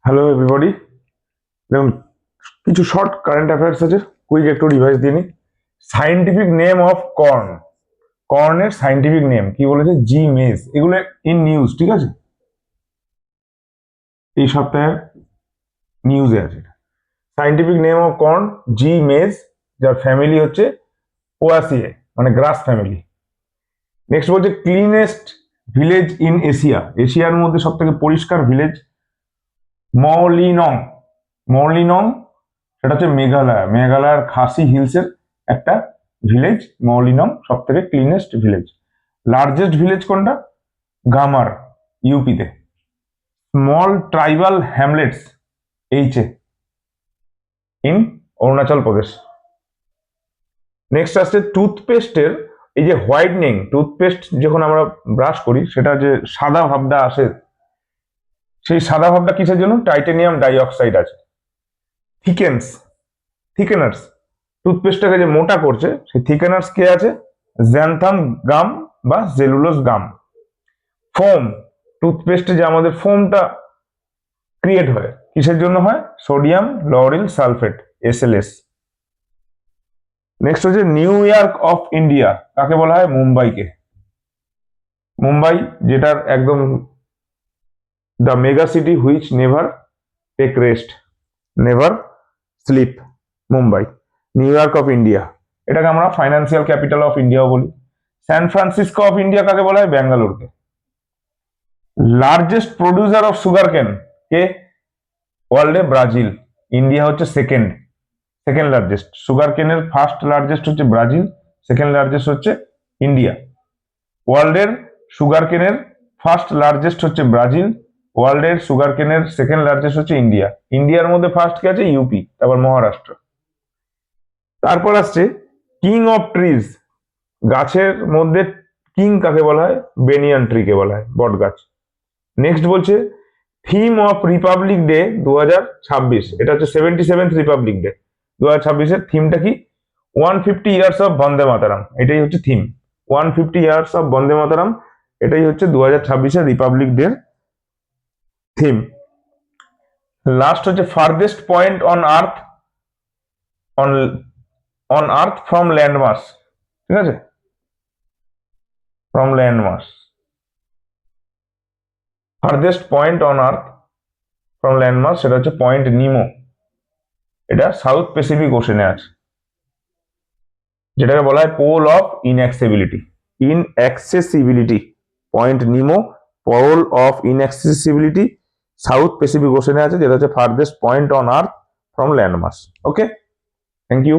Hello everybody. দেখুন, কিছু short current affairs আছে, কুইক একটু রিভাইজ দিয়ে নিই। সাইন্টিফিক নেম অফ কর্ন, কর্নের সাইন্টিফিক নেম কি বলেছে? জি মেজ। এগুলো ইন নিউজ, ঠিক আছে? এই সপ্তাহের নিউজে আছে। সাইন্টিফিক নেম অফ কর্ন জি মেজ, যার ফ্যামিলি হচ্ছে পোয়াসিয়ে, মানে গ্রাস ফ্যামিলি। নেক্সট বলছে ক্লিনেস্ট ভিলেজ ইন এশিয়া, এশিয়ার মধ্যে সব থেকে পরিষ্কার ভিলেজ মৌলিনং। মৌলিনং সেটা হচ্ছে মেঘালয়ের খাসি হিলসের একটা ভিলেজ মৌলিনং, সব থেকে ক্লিনেস্ট ভিলেজ। লার্জেস্ট ভিলেজ কোনটা? গামার, ইউপিতে। স্মল ট্রাইবাল হ্যামলেটস এইচে ইন অরুণাচল প্রদেশ। নেক্সট আসছে টুথপেস্টের এই যে হোয়াইটনিং, টুথপেস্ট যখন আমরা ব্রাশ করি সেটা যে সাদা ভাবটা আসে, সেই সাদা ভাবটা কিসের জন্য? টাইটানিয়াম ডাইঅক্সাইড আছে। থিকেন্স, থিকেনার্স, টুথপেস্টটাকে যে মোটা করছে সেই থিকেনার্স কে আছে? জ্যান্থাম গাম বা জেলুলোজ গাম। ফোম, টুথপেস্টে যে আমাদের ফোমটা ক্রিয়েট হয় কিসের জন্য হয়? Sodium lauryl sulphate, SLS. Next হচ্ছে নিউ ইয়র্ক অফ ইন্ডিয়া কাকে বলা হয়? মুম্বাইকে। মুম্বাই যেটার একদম the mega city which never take rest, never sleep, Mumbai. New York of India, এটাকে আমরা ফাইন্যান্সিয়াল ক্যাপিটাল অফ ইন্ডিয়াও বলি। স্যান ফ্রান্সিসকো অফ ইন্ডিয়া কাকে বলা হয়? ব্যাঙ্গালোরকে। Largest producer of sugar cane কে? ওয়ার্ল্ডে ব্রাজিল। ইন্ডিয়া হচ্ছে সেকেন্ড, সেকেন্ড লার্জেস্ট। সুগার কেনের ফার্স্ট লার্জেস্ট হচ্ছে ব্রাজিল, সেকেন্ড লার্জেস্ট হচ্ছে ইন্ডিয়া। ওয়ার্ল্ডের সুগার কেনের ফার্স্ট লার্জেস্ট হচ্ছে ব্রাজিল, ওয়ার্ল্ডের সুগার কেনের সেকেন্ড লার্জেস্ট হচ্ছে ইন্ডিয়া। ইন্ডিয়ার মধ্যে ফার্স্ট কে আছে? ইউপি, তারপর মহারাষ্ট্র। তারপর আসছে কিং অফ ট্রিজ, গাছের মধ্যে কিং কাকে বলা হয়? বেনিয়ান ট্রিকে বলা হয়, বট গাছ। নেক্সট বলছে থিম অফ রিপাবলিক ডে 2026, এটা হচ্ছে 77th রিপাবলিক ডে 2026-এর থিমটা কি? 150 ইয়ার্স অফ বন্দে মাতারাম, এটাই হচ্ছে theme. 150 years of Vande Mataram, এটাই হচ্ছে 2026-এর রিপাবলিক ডে থিম। লাস্ট হচ্ছে farthest point on earth, on on earth from landmass, ঠিক আছে? From landmass, farthest point on earth from landmass, সেটা হচ্ছে পয়েন্ট নিমো। এটা সাউথ প্যাসিফিক ওশেনে আছে, যেটাকে বলা হয় pole of inaccessibility, inaccessibility. Point Nemo, pole of inaccessibility, South Pacific ওশেনে আছে, যেটা হচ্ছে farthest point on earth from landmass. Okay, thank you.